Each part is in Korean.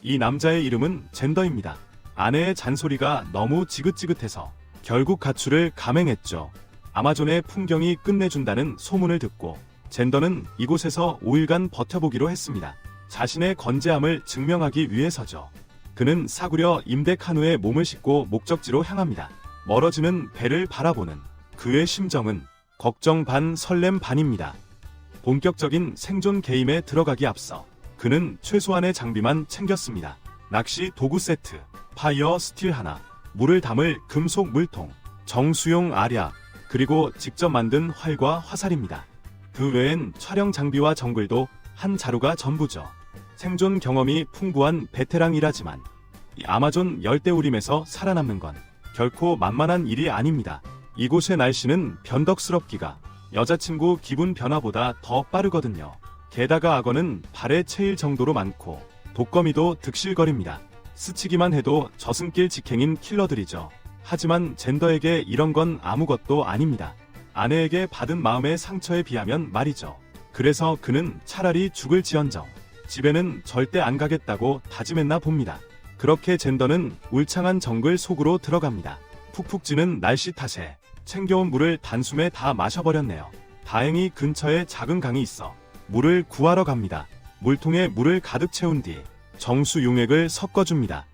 이 남자의 이름은 젠더입니다. 아내의 잔소리가 너무 지긋지긋해서 결국 가출을 감행했죠. 아마존의 풍경이 끝내준다는 소문을 듣고 젠더는 이곳에서 5일간 버텨보기로 했습니다. 자신의 건재함을 증명하기 위해서죠. 그는 사구려 임대 카누에 몸을 싣고 목적지로 향합니다. 멀어지는 배를 바라보는 그의 심정은 걱정 반 설렘 반입니다. 본격적인 생존 게임에 들어가기 앞서 그는 최소한의 장비만 챙겼습니다. 낚시 도구 세트, 파이어 스틸 하나, 물을 담을 금속 물통, 정수용 알약, 그리고 직접 만든 활과 화살입니다. 그 외엔 촬영 장비와 정글도 한 자루가 전부죠. 생존 경험이 풍부한 베테랑이라지만 이 아마존 열대우림에서 살아남는 건 결코 만만한 일이 아닙니다. 이곳의 날씨는 변덕스럽기가 여자친구 기분 변화보다 더 빠르거든요. 게다가 악어는 발에 채일 정도로 많고 독거미도 득실거립니다. 스치기만 해도 저승길 직행인 킬러들이죠. 하지만 젠더에게 이런 건 아무것도 아닙니다. 아내에게 받은 마음의 상처에 비하면 말이죠. 그래서 그는 차라리 죽을지언정 집에는 절대 안 가겠다고 다짐했나 봅니다. 그렇게 젠더는 울창한 정글 속으로 들어갑니다. 푹푹 찌는 날씨 탓에 챙겨온 물을 단숨에 다 마셔버렸네요. 다행히 근처에 작은 강이 있어 물을 구하러 갑니다. 물통에 물을 가득 채운 뒤 정수용액을 섞어줍니다.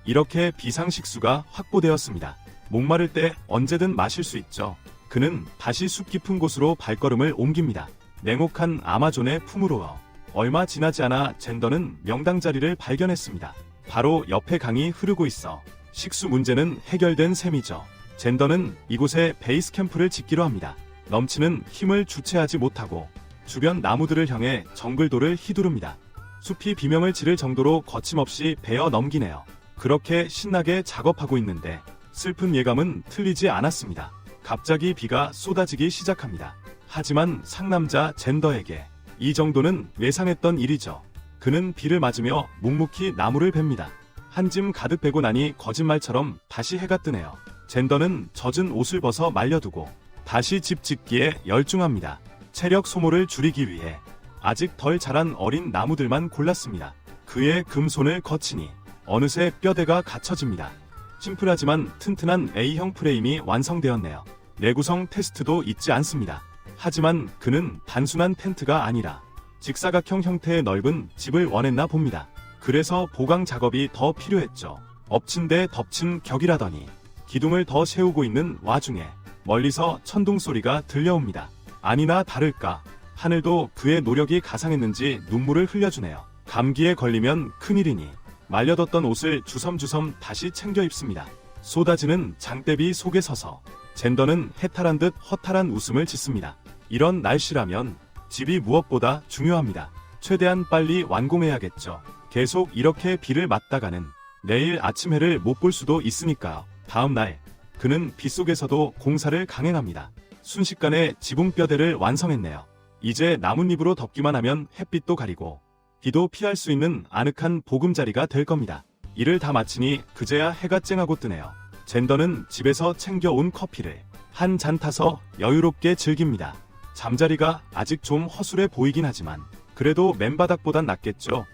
이렇게 비상식수가 확보되었습니다. 목마를 때 언제든 마실 수 있죠. 그는 다시 숲 깊은 곳으로 발걸음을 옮깁니다. 냉혹한 아마존의 품으로 얼마 지나지 않아 젠더는 명당 자리를 발견했습니다. 바로 옆에 강이 흐르고 있어 식수 문제는 해결된 셈이죠. 젠더는 이곳에 베이스 캠프를 짓기로 합니다. 넘치는 힘을 주체하지 못하고 주변 나무들을 향해 정글도를 휘두릅니다. 숲이 비명을 지를 정도로 거침없이 베어 넘기네요. 그렇게 신나게 작업하고 있는데 슬픈 예감은 틀리지 않았습니다. 갑자기 비가 쏟아지기 시작합니다. 하지만 상남자 젠더에게 이 정도는 예상했던 일이죠. 그는 비를 맞으며 묵묵히 나무를 뱁니다. 한 짐 가득 베고 나니 거짓말처럼 다시 해가 뜨네요. 젠더는 젖은 옷을 벗어 말려두고 다시 집 짓기에 열중합니다. 체력 소모를 줄이기 위해 아직 덜 자란 어린 나무들만 골랐습니다. 그의 금손을 거치니 어느새 뼈대가 갖춰집니다. 심플하지만 튼튼한 A형 프레임이 완성되었네요. 내구성 테스트도 잊지 않습니다. 하지만 그는 단순한 텐트가 아니라 직사각형 형태의 넓은 집을 원했나 봅니다. 그래서 보강 작업이 더 필요했죠. 엎친 데 덮친 격이라더니 기둥을 더 세우고 있는 와중에 멀리서 천둥 소리가 들려옵니다. 아니나 다를까 하늘도 그의 노력이 가상했는지 눈물을 흘려주네요. 감기에 걸리면 큰일이니 말려뒀던 옷을 주섬주섬 다시 챙겨 입습니다. 쏟아지는 장대비 속에 서서 젠더는 해탈한 듯 허탈한 웃음을 짓습니다. 이런 날씨라면 집이 무엇보다 중요합니다. 최대한 빨리 완공해야겠죠. 계속 이렇게 비를 맞다가는 내일 아침 해를 못 볼 수도 있으니까요. 다음 날 그는 비 속에서도 공사를 강행합니다. 순식간에 지붕뼈대를 완성했네요. 이제 나뭇잎으로 덮기만 하면 햇빛도 가리고 비도 피할 수 있는 아늑한 보금자리가 될 겁니다. 일을 다 마치니 그제야 해가 쨍하고 뜨네요. 젠더는 집에서 챙겨온 커피를 한 잔 타서 여유롭게 즐깁니다. 잠자리가 아직 좀 허술해 보이긴 하지만 그래도 맨바닥보단 낫겠죠.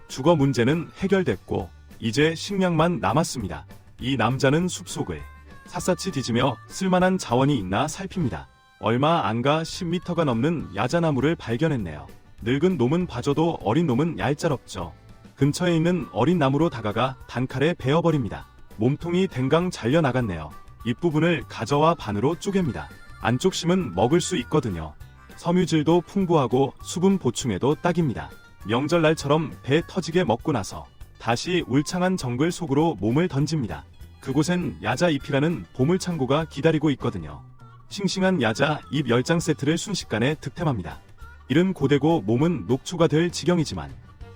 주거 문제는 해결됐고 이제 식량만 남았습니다. 이 남자는 숲속을 샅샅이 뒤지며 쓸만한 자원이 있나 살핍니다. 얼마 안 가 10m가 넘는 야자나무를 발견했네요. 늙은 놈은 봐줘도 어린 놈은 얄짤없죠. 근처에 있는 어린 나무로 다가가 단칼에 베어버립니다. 몸통이 댕강 잘려나갔네요. 잎부분을 가져와 반으로 쪼갭니다. 안쪽 심은 먹을 수 있거든요. 섬유질도 풍부하고 수분 보충에도 딱입니다. 명절날처럼 배 터지게 먹고 나서 다시 울창한 정글 속으로 몸을 던집니다. 그곳엔 야자 잎이라는 보물창고가 기다리고 있거든요. 싱싱한 야자 잎 10장 세트를 순식간에 득템합니다. 일은 고되고 몸은 녹초가 될 지경이지만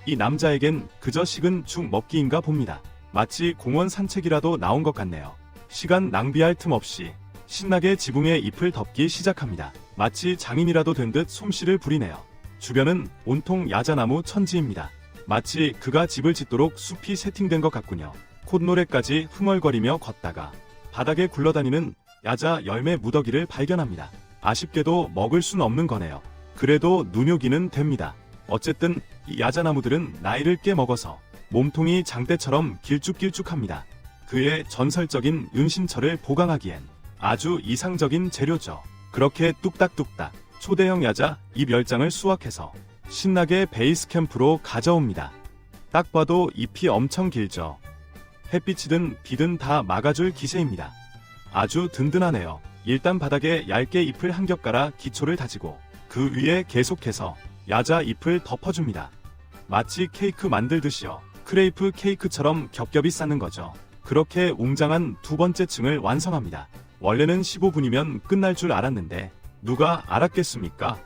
이 남자에겐 그저 식은 죽 먹기인가 봅니다. 마치 공원 산책이라도 나온 것 같네요. 시간 낭비할 틈 없이 신나게 지붕에 잎을 덮기 시작합니다. 마치 장인이라도 된 듯 솜씨를 부리네요. 주변은 온통 야자나무 천지입니다. 마치 그가 집을 짓도록 숲이 세팅된 것 같군요. 콧노래까지 흥얼거리며 걷다가 바닥에 굴러다니는 야자 열매 무더기를 발견합니다. 아쉽게도 먹을 순 없는 거네요. 그래도 눈요기는 됩니다. 어쨌든 이 야자나무들은 나이를 꽤 먹어서 몸통이 장대처럼 길쭉길쭉합니다. 그의 전설적인 은신처를 보강하기엔 아주 이상적인 재료죠. 그렇게 뚝딱뚝딱 초대형 야자 잎 10장을 수확해서 신나게 베이스 캠프로 가져옵니다. 딱 봐도 잎이 엄청 길죠. 햇빛이든 비든 다 막아줄 기세입니다. 아주 든든하네요. 일단 바닥에 얇게 잎을 한 겹 깔아 기초를 다지고 그 위에 계속해서 야자 잎을 덮어줍니다. 마치 케이크 만들듯이요. 크레이프 케이크처럼 겹겹이 쌓는 거죠. 그렇게 웅장한 두 번째 층을 완성합니다. 원래는 15분이면 끝날 줄 알았는데 누가 알았겠습니까?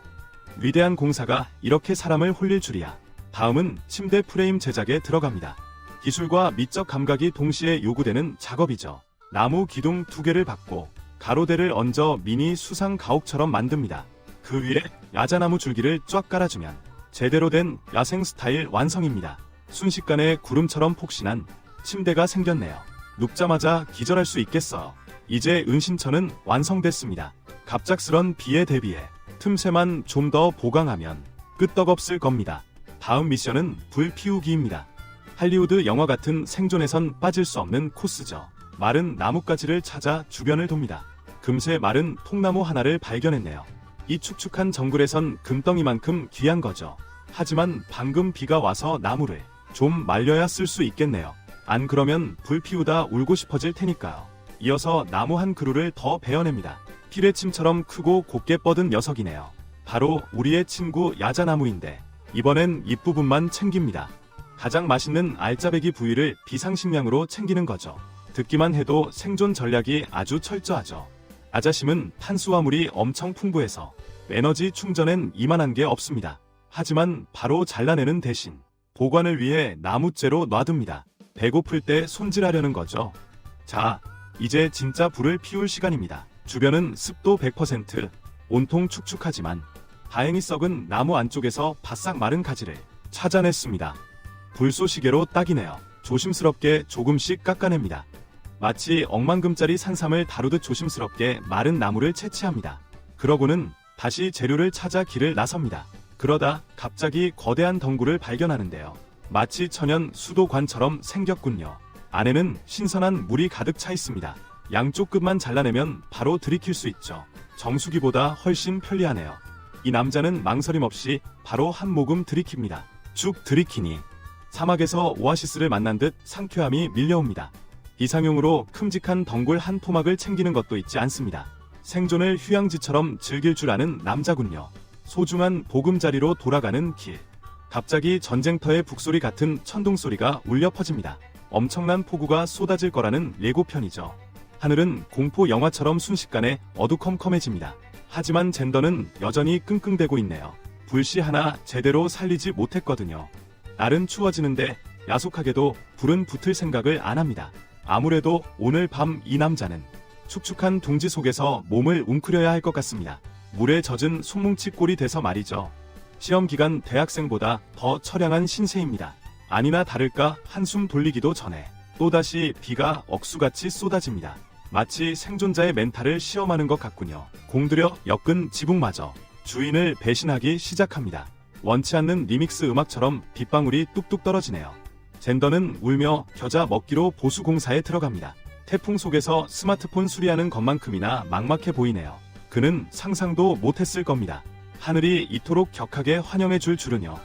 위대한 공사가 이렇게 사람을 홀릴 줄이야. 다음은 침대 프레임 제작에 들어갑니다. 기술과 미적 감각이 동시에 요구되는 작업이죠. 나무 기둥 2개를 받고 가로대를 얹어 미니 수상 가옥처럼 만듭니다. 그 위에 야자나무 줄기를 쫙 깔아주면 제대로 된 야생 스타일 완성입니다. 순식간에 구름처럼 폭신한 침대가 생겼네요. 눕자마자 기절할 수 있겠어요. 이제 은신처는 완성됐습니다. 갑작스런 비에 대비해 틈새만 좀 더 보강하면 끄떡없을 겁니다. 다음 미션은 불 피우기입니다. 할리우드 영화 같은 생존에선 빠질 수 없는 코스죠. 마른 나뭇가지를 찾아 주변을 돕니다. 금세 마른 통나무 하나를 발견했네요. 이 축축한 정글에선 금덩이만큼 귀한 거죠. 하지만 방금 비가 와서 나무를 좀 말려야 쓸 수 있겠네요. 안 그러면 불 피우다 울고 싶어질 테니까요. 이어서 나무 한 그루를 더 베어냅니다. 피레침처럼 크고 곱게 뻗은 녀석이네요. 바로 우리의 친구 야자나무인데 이번엔 잎부분만 챙깁니다. 가장 맛있는 알짜배기 부위를 비상식량으로 챙기는 거죠. 듣기만 해도 생존 전략이 아주 철저하죠. 아자심은 탄수화물이 엄청 풍부해서 에너지 충전엔 이만한 게 없습니다. 하지만 바로 잘라내는 대신 보관을 위해 나무째로 놔둡니다. 배고플 때 손질하려는 거죠. 자, 이제 진짜 불을 피울 시간입니다. 주변은 습도 100%, 온통 축축하지만 다행히 썩은 나무 안쪽에서 바싹 마른 가지를 찾아냈습니다. 불쏘시개로 딱이네요. 조심스럽게 조금씩 깎아냅니다. 마치 억만금짜리 산삼을 다루듯 조심스럽게 마른 나무를 채취합니다. 그러고는 다시 재료를 찾아 길을 나섭니다. 그러다 갑자기 거대한 덩굴을 발견하는데요. 마치 천연 수도관처럼 생겼군요. 안에는 신선한 물이 가득 차 있습니다. 양쪽 끝만 잘라내면 바로 들이킬 수 있죠. 정수기보다 훨씬 편리하네요. 이 남자는 망설임 없이 바로 한 모금 들이킵니다. 쭉 들이키니 사막에서 오아시스를 만난 듯 상쾌함이 밀려옵니다. 이상용으로 큼직한 덩굴 한 토막을 챙기는 것도 있지 않습니다. 생존을 휴양지처럼 즐길 줄 아는 남자군요. 소중한 보금자리로 돌아가는 길. 갑자기 전쟁터의 북소리 같은 천둥소리가 울려 퍼집니다. 엄청난 폭우가 쏟아질 거라는 예고편이죠. 하늘은 공포 영화처럼 순식간에 어두컴컴해집니다. 하지만 젠더는 여전히 끙끙대고 있네요. 불씨 하나 제대로 살리지 못했거든요. 날은 추워지는데 야속하게도 불은 붙을 생각을 안 합니다. 아무래도 오늘 밤 이 남자는 축축한 둥지 속에서 몸을 웅크려야 할 것 같습니다. 물에 젖은 손뭉치 꼴이 돼서 말이죠. 시험 기간 대학생보다 더 처량한 신세입니다. 아니나 다를까 한숨 돌리기도 전에 또다시 비가 억수같이 쏟아집니다. 마치 생존자의 멘탈을 시험하는 것 같군요. 공들여 엮은 지붕마저 주인을 배신하기 시작합니다. 원치 않는 리믹스 음악처럼 빗방울이 뚝뚝 떨어지네요. 젠더는 울며 겨자 먹기로 보수공사에 들어갑니다. 태풍 속에서 스마트폰 수리하는 것만큼이나 막막해 보이네요. 그는 상상도 못했을 겁니다. 하늘이 이토록 격하게 환영해줄 줄은요.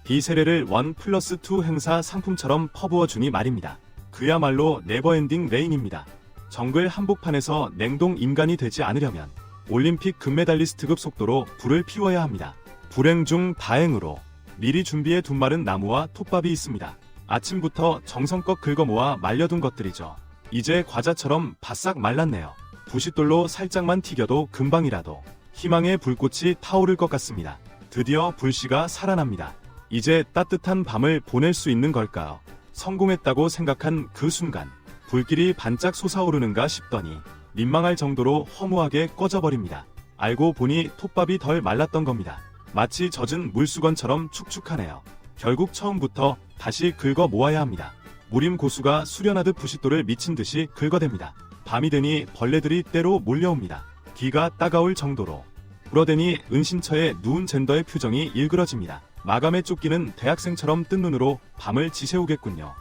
비세례를 1+2 행사 상품처럼 퍼부어주니 말입니다. 그야말로 네버엔딩 레인입니다. 정글 한복판에서 냉동 인간이 되지 않으려면 올림픽 금메달리스트급 속도로 불을 피워야 합니다. 불행 중 다행으로 미리 준비해 둔 마른 나무와 톱밥이 있습니다. 아침부터 정성껏 긁어모아 말려둔 것들이죠. 이제 과자처럼 바싹 말랐네요. 부싯돌로 살짝만 튀겨도 금방이라도 희망의 불꽃이 타오를 것 같습니다. 드디어 불씨가 살아납니다. 이제 따뜻한 밤을 보낼 수 있는 걸까요? 성공했다고 생각한 그 순간 불길이 반짝 솟아오르는가 싶더니 민망할 정도로 허무하게 꺼져버립니다. 알고 보니 톱밥이 덜 말랐던 겁니다. 마치 젖은 물수건처럼 축축하네요. 결국 처음부터 다시 긁어 모아야 합니다. 무림 고수가 수련하듯 부싯돌을 미친 듯이 긁어댑니다. 밤이 되니 벌레들이 때로 몰려옵니다. 귀가 따가울 정도로. 불어대니 은신처에 누운 젠더의 표정이 일그러집니다. 마감에 쫓기는 대학생처럼 뜬 눈으로 밤을 지새우겠군요.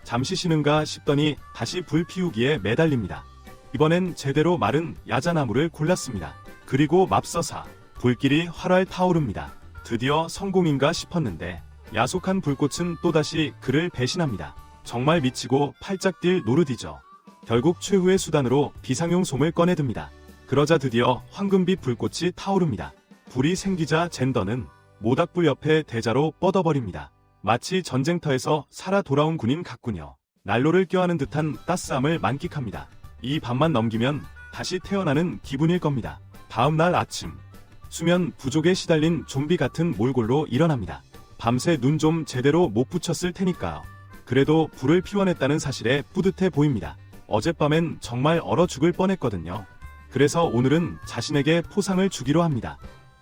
잠시 쉬는가 싶더니 다시 불 피우기에 매달립니다. 이번엔 제대로 마른 야자나무를 골랐습니다. 그리고 맙서사 불길이 활활 타오릅니다. 드디어 성공인가 싶었는데 야속한 불꽃은 또다시 그를 배신합니다. 정말 미치고 팔짝 뛸 노릇이죠. 결국 최후의 수단으로 비상용 솜을 꺼내듭니다. 그러자 드디어 황금빛 불꽃이 타오릅니다. 불이 생기자 젠더는 모닥불 옆에 대자로 뻗어버립니다. 마치 전쟁터에서 살아 돌아온 군인 같군요. 난로를 껴안은 듯한 따스함을 만끽합니다. 이 밤만 넘기면 다시 태어나는 기분일 겁니다. 다음 날 아침, 수면 부족에 시달린 좀비 같은 몰골로 일어납니다. 밤새 눈 좀 제대로 못 붙였을 테니까요. 그래도 불을 피워냈다는 사실에 뿌듯해 보입니다. 어젯밤엔 정말 얼어 죽을 뻔했거든요. 그래서 오늘은 자신에게 포상을 주기로 합니다.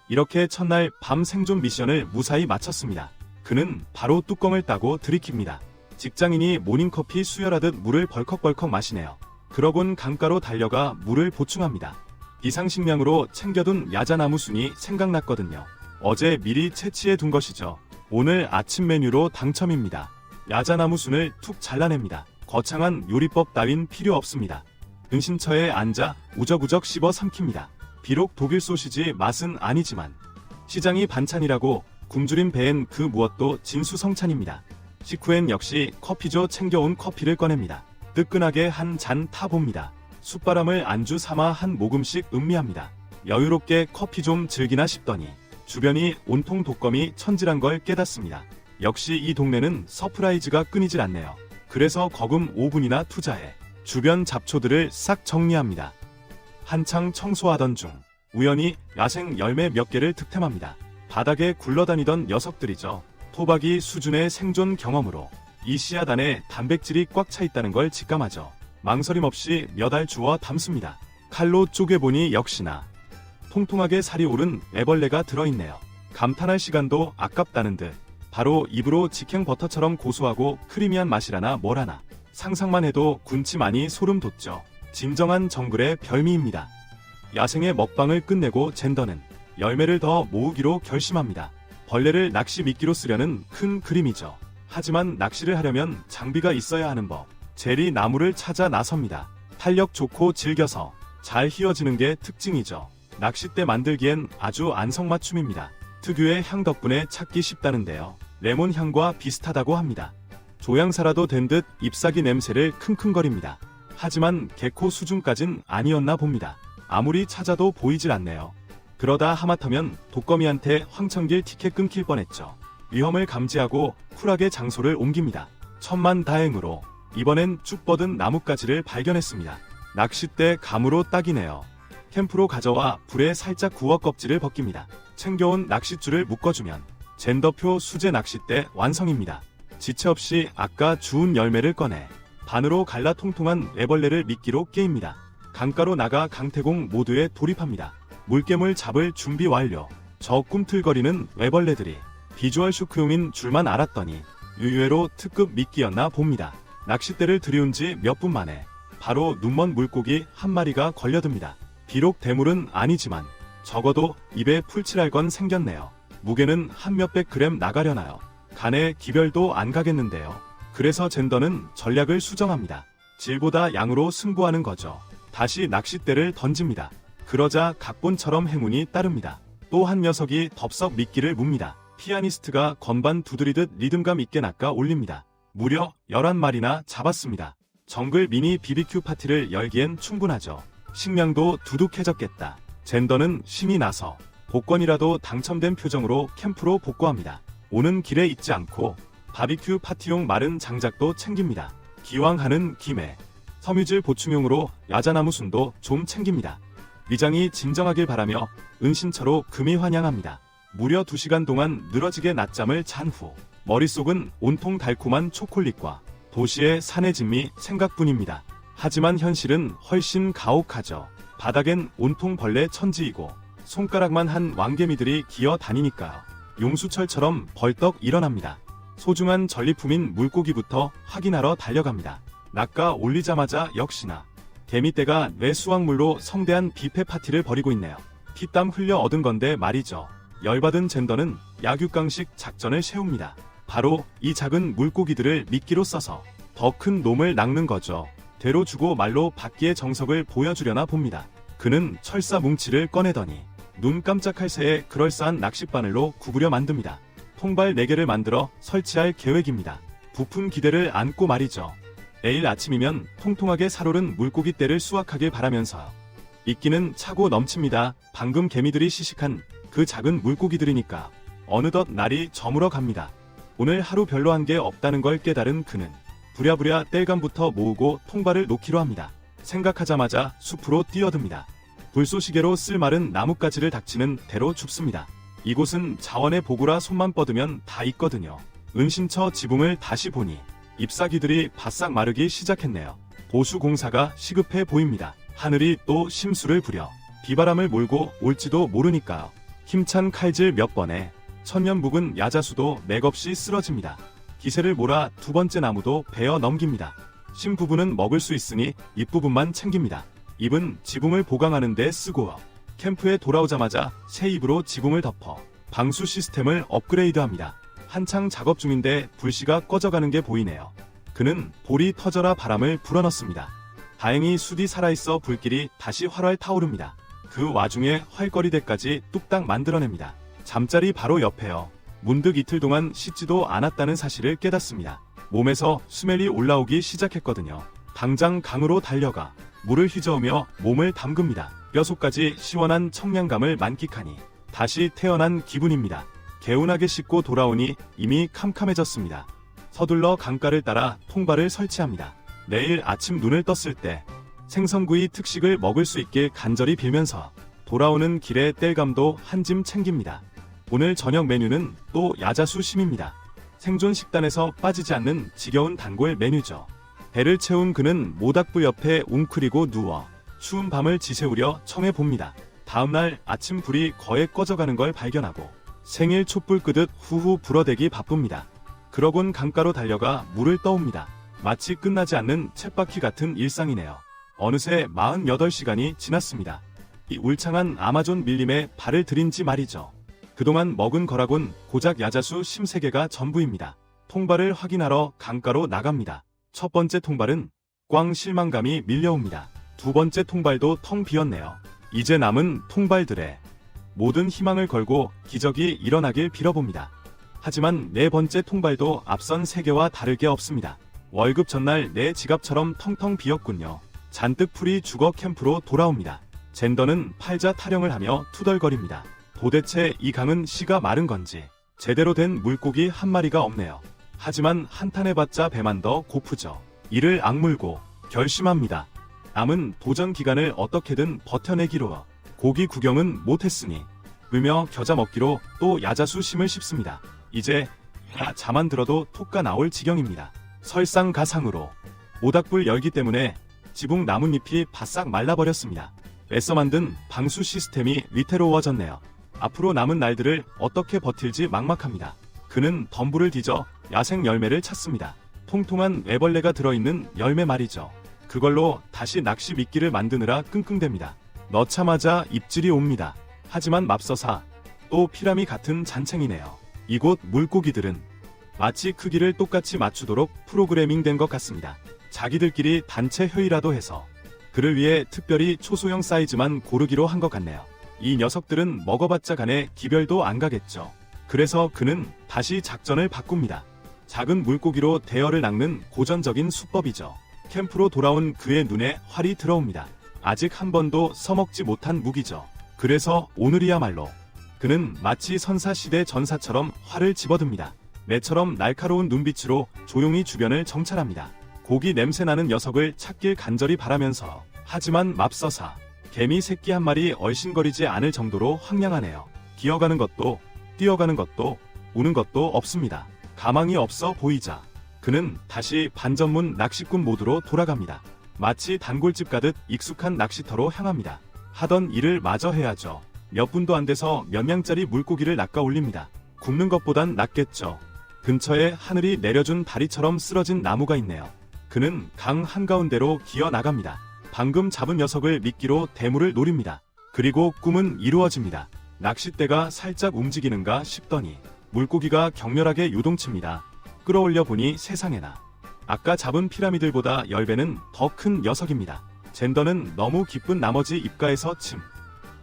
이렇게 첫날 밤 생존 미션을 무사히 마쳤습니다. 그는 바로 뚜껑을 따고 들이킵니다. 직장인이 모닝커피 수혈하듯 물을 벌컥벌컥 마시네요. 그러곤 강가로 달려가 물을 보충합니다. 비상식량으로 챙겨둔 야자나무 순이 생각났거든요. 어제 미리 채취해 둔 것이죠. 오늘 아침 메뉴로 당첨입니다. 야자나무 순을 툭 잘라냅니다. 거창한 요리법 따윈 필요 없습니다. 은신처에 앉아 우적우적 씹어 삼킵니다. 비록 독일 소시지 맛은 아니지만 시장이 반찬이라고 굶주린 배엔 그 무엇도 진수성찬입니다. 식후엔 역시 커피조 챙겨온 커피를 꺼냅니다. 뜨끈하게 한 잔 타봅니다. 숯바람을 안주 삼아 한 모금씩 음미합니다. 여유롭게 커피 좀 즐기나 싶더니 주변이 온통 독거미 천지란 걸 깨닫습니다. 역시 이 동네는 서프라이즈가 끊이질 않네요. 그래서 거금 5분이나 투자해 주변 잡초들을 싹 정리합니다. 한창 청소하던 중 우연히 야생 열매 몇 개를 득템합니다. 바닥에 굴러다니던 녀석들이죠. 토박이 수준의 생존 경험으로 이 씨앗 안에 단백질이 꽉 차 있다는 걸 직감하죠. 망설임 없이 몇 알 주워 담습니다. 칼로 쪼개보니 역시나 통통하게 살이 오른 애벌레가 들어있네요. 감탄할 시간도 아깝다는 듯 바로 입으로 직행 버터처럼 고소하고 크리미한 맛이라나 뭐라나 상상만 해도 군침하니 소름 돋죠. 진정한 정글의 별미입니다. 야생의 먹방을 끝내고 젠더는 열매를 더 모으기로 결심합니다. 벌레를 낚시 미끼로 쓰려는 큰 그림이죠. 하지만 낚시를 하려면 장비가 있어야 하는 법. 제리 나무를 찾아 나섭니다. 탄력 좋고 질겨서 잘 휘어지는 게 특징이죠. 낚싯대 만들기엔 아주 안성맞춤입니다. 특유의 향 덕분에 찾기 쉽다는데요. 레몬 향과 비슷하다고 합니다. 조향사라도 된 듯 잎사귀 냄새를 킁킁거립니다. 하지만 개코 수준까진 아니었나 봅니다. 아무리 찾아도 보이질 않네요. 그러다 하마터면 독거미한테 황천길 티켓 끊길 뻔했죠. 위험을 감지하고 쿨하게 장소를 옮깁니다. 천만다행으로 이번엔 쭉 뻗은 나뭇가지를 발견했습니다. 낚싯대 감으로 딱이네요. 캠프로 가져와 불에 살짝 구워 껍질을 벗깁니다. 챙겨온 낚싯줄을 묶어주면 젠더표 수제 낚싯대 완성입니다. 지체 없이 아까 주운 열매를 꺼내 반으로 갈라 통통한 애벌레를 미끼로 깨입니다. 강가로 나가 강태공 모드에 돌입합니다. 물개물 잡을 준비 완료. 저 꿈틀거리는 애벌레들이 비주얼 쇼크용인 줄만 알았더니 의외로 특급 미끼였나 봅니다. 낚싯대를 들이운 지 몇 분 만에 바로 눈먼 물고기 한 마리가 걸려듭니다. 비록 대물은 아니지만 적어도 입에 풀칠할 건 생겼네요. 무게는 한 몇백 그램 나가려나요. 간에 기별도 안 가겠는데요. 그래서 젠더는 전략을 수정합니다. 질보다 양으로 승부하는 거죠. 다시 낚싯대를 던집니다. 그러자 각본처럼 행운이 따릅니다. 또 한 녀석이 덥석 미끼를 묵니다. 피아니스트가 건반 두드리듯 리듬감 있게 낚아 올립니다. 무려 11마리나 잡았습니다. 정글 미니 BBQ 파티를 열기엔 충분하죠. 식량도 두둑해졌겠다. 젠더는 신이 나서 복권이라도 당첨된 표정으로 캠프로 복구합니다. 오는 길에 잊지 않고 바비큐 파티용 마른 장작도 챙깁니다. 기왕 하는 김에 섬유질 보충용으로 야자나무 순도 좀 챙깁니다. 위장이 진정하길 바라며 은신처로 금이 환영합니다. 무려 2시간 동안 늘어지게 낮잠을 잔 후 머릿속은 온통 달콤한 초콜릿과 도시의 산의 진미 생각뿐입니다. 하지만 현실은 훨씬 가혹하죠. 바닥엔 온통 벌레 천지이고 손가락만 한 왕개미들이 기어 다니니까요. 용수철처럼 벌떡 일어납니다. 소중한 전리품인 물고기부터 확인하러 달려갑니다. 낚아 올리자마자 역시나 개미떼가 뇌 수확물로 성대한 뷔페 파티를 벌이고 있네요. 피땀 흘려 얻은 건데 말이죠. 열받은 젠더는 약육강식 작전을 세웁니다. 바로 이 작은 물고기들을 미끼로 써서 더 큰 놈을 낚는 거죠. 대로 주고 말로 받기의 정석을 보여주려나 봅니다. 그는 철사 뭉치를 꺼내더니 눈 깜짝할 새에 그럴싸한 낚싯바늘로 구부려 만듭니다. 통발 4개를 만들어 설치할 계획입니다. 부푼 기대를 안고 말이죠. 내일 아침이면 통통하게 살오른 물고기 떼를 수확하길 바라면서요. 이끼는 차고 넘칩니다. 방금 개미들이 시식한 그 작은 물고기들이니까. 어느덧 날이 저물어 갑니다. 오늘 하루 별로 한 게 없다는 걸 깨달은 그는 부랴부랴 땔감부터 모으고 통발을 놓기로 합니다. 생각하자마자 숲으로 뛰어듭니다. 불쏘시개로 쓸마른 나뭇가지를 닥치는 대로 줍습니다. 이곳은 자원의 보구라 손만 뻗으면 다 있거든요. 은신처 지붕을 다시 보니 잎사귀들이 바싹 마르기 시작했네요. 보수공사가 시급해 보입니다. 하늘이 또 심수를 부려 비바람을 몰고 올지도 모르니까요. 힘찬 칼질 몇 번에 천년 묵은 야자수도 맥없이 쓰러집니다. 기세를 몰아 2번째 나무도 베어 넘깁니다. 심 부분은 먹을 수 있으니 잎 부분만 챙깁니다. 잎은 지붕을 보강하는 데 쓰고요. 캠프에 돌아오자마자 새 잎으로 지붕을 덮어 방수 시스템을 업그레이드합니다. 한창 작업 중인데 불씨가 꺼져가는 게 보이네요. 그는 볼이 터져라 바람을 불어넣습니다. 다행히 숯이 살아있어 불길이 다시 활활 타오릅니다. 그 와중에 활거리대까지 뚝딱 만들어냅니다. 잠자리 바로 옆에요. 문득 이틀 동안 씻지도 않았다는 사실을 깨닫습니다. 몸에서 스멜이 올라오기 시작했거든요. 당장 강으로 달려가 물을 휘저으며 몸을 담급니다. 뼈속까지 시원한 청량감을 만끽하니 다시 태어난 기분입니다. 개운하게 씻고 돌아오니 이미 캄캄해졌습니다. 서둘러 강가를 따라 통발을 설치합니다. 내일 아침 눈을 떴을 때 생선구이 특식을 먹을 수 있길 간절히 빌면서 돌아오는 길에 땔감도 한 짐 챙깁니다. 오늘 저녁 메뉴는 또 야자수 심입니다. 생존 식단에서 빠지지 않는 지겨운 단골 메뉴죠. 배를 채운 그는 모닥불 옆에 웅크리고 누워 추운 밤을 지새우려 청해봅니다. 다음날 아침 불이 거의 꺼져가는 걸 발견하고 생일 촛불 끄듯 후후 불어대기 바쁩니다. 그러곤 강가로 달려가 물을 떠옵니다. 마치 끝나지 않는 쳇바퀴 같은 일상이네요. 어느새 48시간이 지났습니다. 이 울창한 아마존 밀림에 발을 들인 지 말이죠. 그동안 먹은 거라곤 고작 야자수 심 3개가 전부입니다. 통발을 확인하러 강가로 나갑니다. 첫 번째 통발은 꽝 실망감이 밀려옵니다. 2번째 통발도 텅 비었네요. 이제 남은 통발들의 모든 희망을 걸고 기적이 일어나길 빌어봅니다. 하지만 4번째 통발도 앞선 3개와 다를 게 없습니다. 월급 전날 내 지갑처럼 텅텅 비었군요. 잔뜩 풀이 죽어 캠프로 돌아옵니다. 젠더는 팔자 타령을 하며 투덜거립니다. 도대체 이 강은 씨가 마른 건지 제대로 된 물고기 한 마리가 없네요. 하지만 한탄해봤자 배만 더 고프죠. 이를 악물고 결심합니다. 남은 도전 기간을 어떻게든 버텨내기로. 고기 구경은 못했으니 으며 겨자 먹기로 또 야자수 심을 씹습니다. 이제 자만 들어도 톡가 나올 지경입니다. 설상가상으로 모닥불 열기 때문에 지붕 나뭇잎이 바싹 말라버렸습니다. 애써 만든 방수 시스템이 위태로워졌네요. 앞으로 남은 날들을 어떻게 버틸지 막막합니다. 그는 덤불을 뒤져 야생 열매를 찾습니다. 통통한 애벌레가 들어있는 열매 말이죠. 그걸로 다시 낚시 미끼를 만드느라 끙끙댑니다. 넣자마자 입질이 옵니다. 하지만 맙서사 또 피라미 같은 잔챙이네요. 이곳 물고기들은 마치 크기를 똑같이 맞추도록 프로그래밍된 것 같습니다. 자기들끼리 단체 회의라도 해서 그를 위해 특별히 초소형 사이즈만 고르기로 한 것 같네요. 이 녀석들은 먹어봤자 간에 기별도 안 가겠죠. 그래서 그는 다시 작전을 바꿉니다. 작은 물고기로 대어를 낚는 고전적인 수법이죠. 캠프로 돌아온 그의 눈에 활이 들어옵니다. 아직 한 번도 써먹지 못한 무기죠. 그래서 오늘이야말로 그는 마치 선사시대 전사처럼 활을 집어듭니다. 매처럼 날카로운 눈빛으로 조용히 주변을 정찰합니다. 고기 냄새나는 녀석을 찾길 간절히 바라면서 하지만 맙서사 개미 새끼 한 마리 얼씬거리지 않을 정도로 황량하네요. 기어가는 것도 뛰어가는 것도 우는 것도 없습니다. 가망이 없어 보이자 그는 다시 반전문 낚시꾼 모드로 돌아갑니다. 마치 단골집 가듯 익숙한 낚시터로 향합니다. 하던 일을 마저 해야죠. 몇 분도 안 돼서 몇 냥짜리 물고기를 낚아 올립니다. 굽는 것보단 낫겠죠. 근처에 하늘이 내려준 다리처럼 쓰러진 나무가 있네요. 그는 강 한가운데로 기어 나갑니다. 방금 잡은 녀석을 미끼로 대물을 노립니다. 그리고 꿈은 이루어집니다. 낚싯대가 살짝 움직이는가 싶더니 물고기가 격렬하게 요동칩니다. 끌어올려 보니 세상에나 아까 잡은 피라미들보다 10배는 더 큰 녀석입니다. 젠더는 너무 기쁜 나머지 입가에서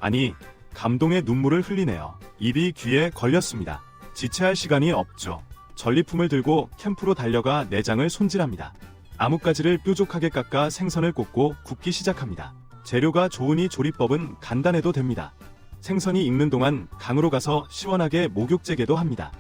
아니 감동의 눈물을 흘리네요. 입이 귀에 걸렸습니다. 지체할 시간이 없죠. 전리품을 들고 캠프로 달려가 내장을 손질합니다. 나뭇가지를 뾰족하게 깎아 생선을 꽂고 굽기 시작합니다. 재료가 좋으니 조리법은 간단해도 됩니다. 생선이 익는 동안 강으로 가서 시원하게 목욕제개도 합니다.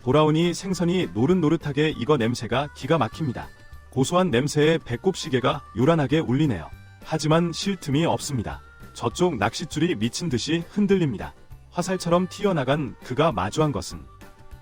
돌아오니 생선이 노릇노릇하게 익어 냄새가 기가 막힙니다. 고소한 냄새에 배꼽시계가 요란하게 울리네요. 하지만 쉴 틈이 없습니다. 저쪽 낚싯줄이 미친 듯이 흔들립니다. 화살처럼 튀어나간 그가 마주한 것은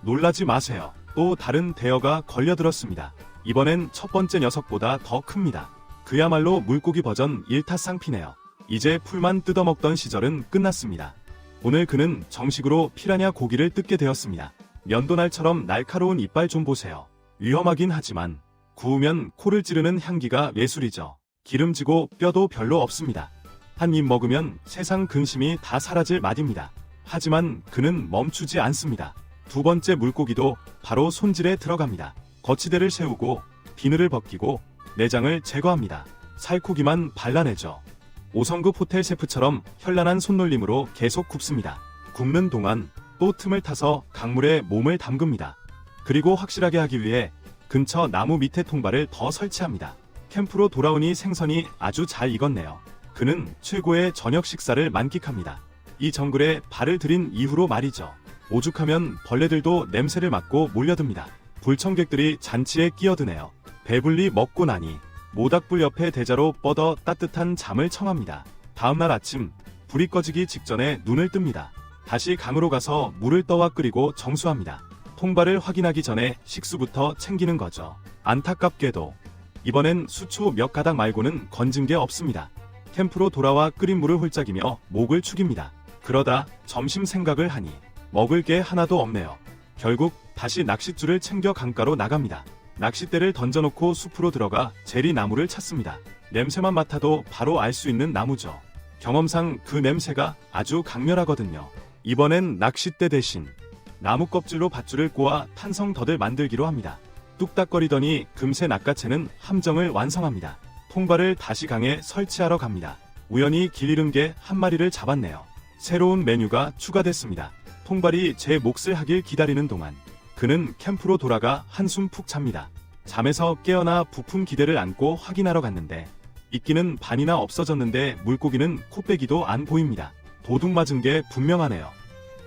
놀라지 마세요. 또 다른 대어가 걸려들었습니다. 이번엔 첫 번째 녀석보다 더 큽니다. 그야말로 물고기 버전 1타쌍피네요. 이제 풀만 뜯어먹던 시절은 끝났습니다. 오늘 그는 정식으로 피라냐 고기를 뜯게 되었습니다. 면도날처럼 날카로운 이빨 좀 보세요. 위험하긴 하지만 구우면 코를 찌르는 향기가 예술이죠. 기름지고 뼈도 별로 없습니다. 한 입 먹으면 세상 근심이 다 사라질 맛입니다. 하지만 그는 멈추지 않습니다. 두 번째 물고기도 바로 손질에 들어갑니다. 거치대를 세우고 비늘을 벗기고 내장을 제거합니다. 살코기만 발라내죠. 5성급 호텔 셰프처럼 현란한 손놀림으로 계속 굽습니다. 굽는 동안 또 틈을 타서 강물에 몸을 담급니다. 그리고 확실하게 하기 위해 근처 나무 밑에 통발을 더 설치합니다. 캠프로 돌아오니 생선이 아주 잘 익었네요. 그는 최고의 저녁 식사를 만끽합니다. 이 정글에 발을 들인 이후로 말이죠. 오죽하면 벌레들도 냄새를 맡고 몰려듭니다. 불청객들이 잔치에 끼어드네요. 배불리 먹고 나니 모닥불 옆에 대자로 뻗어 따뜻한 잠을 청합니다. 다음날 아침 불이 꺼지기 직전에 눈을 뜹니다. 다시 강으로 가서 물을 떠와 끓이고 정수합니다. 통발을 확인하기 전에 식수부터 챙기는 거죠. 안타깝게도 이번엔 수초 몇 가닥 말고는 건진 게 없습니다. 캠프로 돌아와 끓인 물을 홀짝이며 목을 축입니다. 그러다 점심 생각을 하니 먹을 게 하나도 없네요. 결국 다시 낚싯줄을 챙겨 강가로 나갑니다. 낚싯대를 던져놓고 숲으로 들어가 제리나무를 찾습니다. 냄새만 맡아도 바로 알 수 있는 나무죠. 경험상 그 냄새가 아주 강렬하거든요. 이번엔 낚싯대 대신 나무 껍질로 밧줄을 꼬아 탄성덫을 만들기로 합니다. 뚝딱거리더니 금세 낚아채는 함정을 완성합니다. 통발을 다시 강에 설치하러 갑니다. 우연히 길 잃은 게 한 마리를 잡았네요. 새로운 메뉴가 추가됐습니다. 통발이 제 몫을 하길 기다리는 동안 그는 캠프로 돌아가 한숨 푹 잡니다. 잠에서 깨어나 부품 기대를 안고 확인하러 갔는데 이끼는 반이나 없어졌는데 물고기는 코빼기도 안 보입니다. 도둑 맞은 게 분명하네요.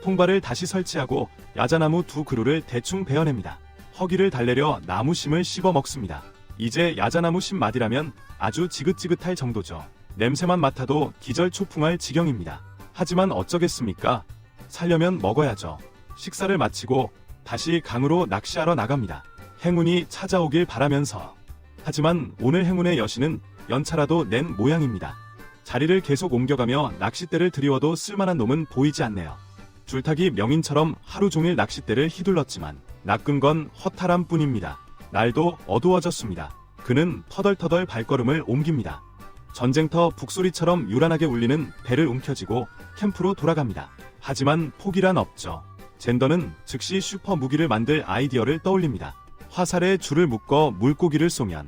통발을 다시 설치하고 야자나무 2그루를 대충 베어냅니다. 허기를 달래려 나무심을 씹어 먹습니다. 이제 야자나무 심 맛이라면 아주 지긋지긋할 정도죠. 냄새만 맡아도 기절초풍할 지경입니다. 하지만 어쩌겠습니까? 살려면 먹어야죠. 식사를 마치고 다시 강으로 낚시하러 나갑니다. 행운이 찾아오길 바라면서. 하지만 오늘 행운의 여신은 연차라도 낸 모양입니다. 자리를 계속 옮겨가며 낚싯대를 들이워도 쓸만한 놈은 보이지 않네요. 줄타기 명인처럼 하루 종일 낚싯대를 휘둘렀지만 낚은 건 허탈함 뿐입니다. 날도 어두워졌습니다. 그는 터덜터덜 발걸음을 옮깁니다. 전쟁터 북소리처럼 요란하게 울리는 배를 움켜쥐고 캠프로 돌아갑니다. 하지만 포기란 없죠. 젠더는 즉시 슈퍼 무기를 만들 아이디어를 떠올립니다. 화살에 줄을 묶어 물고기를 쏘면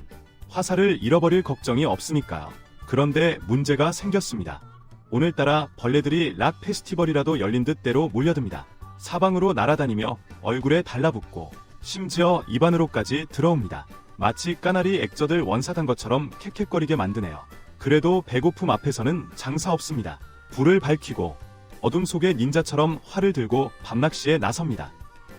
화살을 잃어버릴 걱정이 없으니까요. 그런데 문제가 생겼습니다. 오늘따라 벌레들이 락 페스티벌이라도 열린 듯 때로 몰려듭니다. 사방으로 날아다니며 얼굴에 달라붙고 심지어 입안으로까지 들어옵니다. 마치 까나리 액젓을 원사단 것처럼 캑캑거리게 만드네요. 그래도 배고픔 앞에서는 장사 없습니다. 불을 밝히고 어둠 속에 닌자처럼 활을 들고 밤낚시에 나섭니다.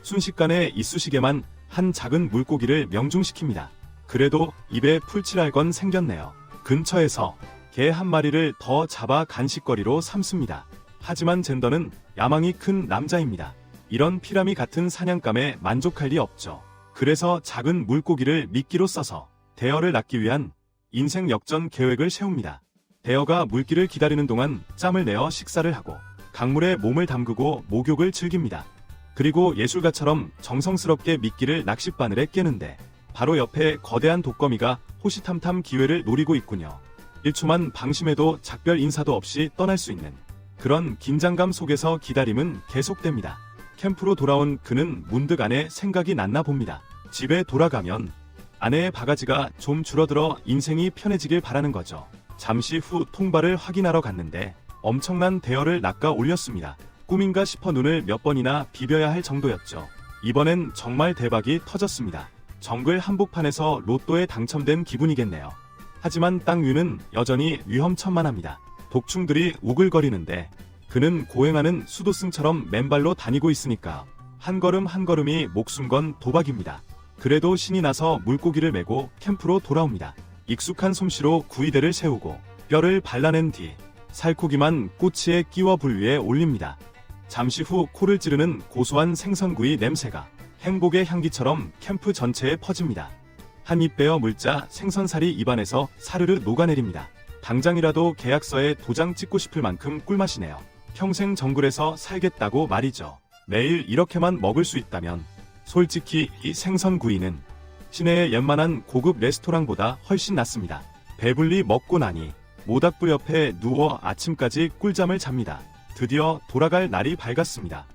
순식간에 이쑤시개만 한 작은 물고기를 명중시킵니다. 그래도 입에 풀칠할 건 생겼네요. 근처에서 개 한 마리를 더 잡아 간식거리로 삼습니다. 하지만 젠더는 야망이 큰 남자입니다. 이런 피라미 같은 사냥감에 만족할 리 없죠. 그래서 작은 물고기를 미끼로 써서 대어를 낚기 위한 인생 역전 계획을 세웁니다. 대어가 물기를 기다리는 동안 짬을 내어 식사를 하고 강물에 몸을 담그고 목욕을 즐깁니다. 그리고 예술가처럼 정성스럽게 미끼를 낚싯바늘에 깨는데 바로 옆에 거대한 독거미가 호시탐탐 기회를 노리고 있군요. 1초만 방심해도 작별 인사도 없이 떠날 수 있는 그런 긴장감 속에서 기다림은 계속됩니다. 캠프로 돌아온 그는 문득 아내 생각이 났나 봅니다. 집에 돌아가면 아내의 바가지가 좀 줄어들어 인생이 편해지길 바라는 거죠. 잠시 후 통발을 확인하러 갔는데 엄청난 대여를 낚아 올렸습니다. 꿈인가 싶어 눈을 몇 번이나 비벼야 할 정도였죠. 이번엔 정말 대박이 터졌습니다. 정글 한복판에서 로또에 당첨된 기분이겠네요. 하지만 땅 위는 여전히 위험천만합니다. 독충들이 우글거리는데 그는 고행하는 수도승처럼 맨발로 다니고 있으니까 한 걸음 한 걸음이 목숨 건 도박입니다. 그래도 신이 나서 물고기를 메고 캠프로 돌아옵니다. 익숙한 솜씨로 구이대를 세우고 뼈를 발라낸 뒤 살코기만 꼬치에 끼워 불 위에 올립니다. 잠시 후 코를 찌르는 고소한 생선구이 냄새가 행복의 향기처럼 캠프 전체에 퍼집니다. 한 입 베어 물자 생선살이 입안에서 사르르 녹아내립니다. 당장이라도 계약서에 도장 찍고 싶을 만큼 꿀맛이네요. 평생 정글에서 살겠다고 말이죠. 매일 이렇게만 먹을 수 있다면 솔직히 이 생선구이는 시내의 웬만한 고급 레스토랑보다 훨씬 낫습니다. 배불리 먹고 나니 모닥불 옆에 누워 아침까지 꿀잠을 잡니다. 드디어 돌아갈 날이 밝았습니다.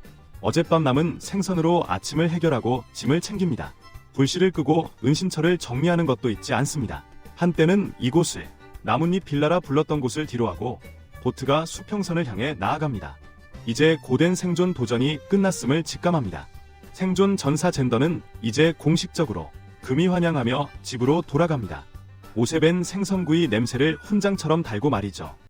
어젯밤 남은 생선으로 아침을 해결하고 짐을 챙깁니다. 불씨를 끄고 은신처를 정리하는 것도 잊지 않습니다. 한때는 이곳을 나뭇잎 빌라라 불렀던 곳을 뒤로하고 보트가 수평선을 향해 나아갑니다. 이제 고된 생존 도전이 끝났음을 직감합니다. 생존 전사 젠더는 이제 공식적으로 금이 환영하며 집으로 돌아갑니다. 옷에 밴 생선구이 냄새를 훈장처럼 달고 말이죠.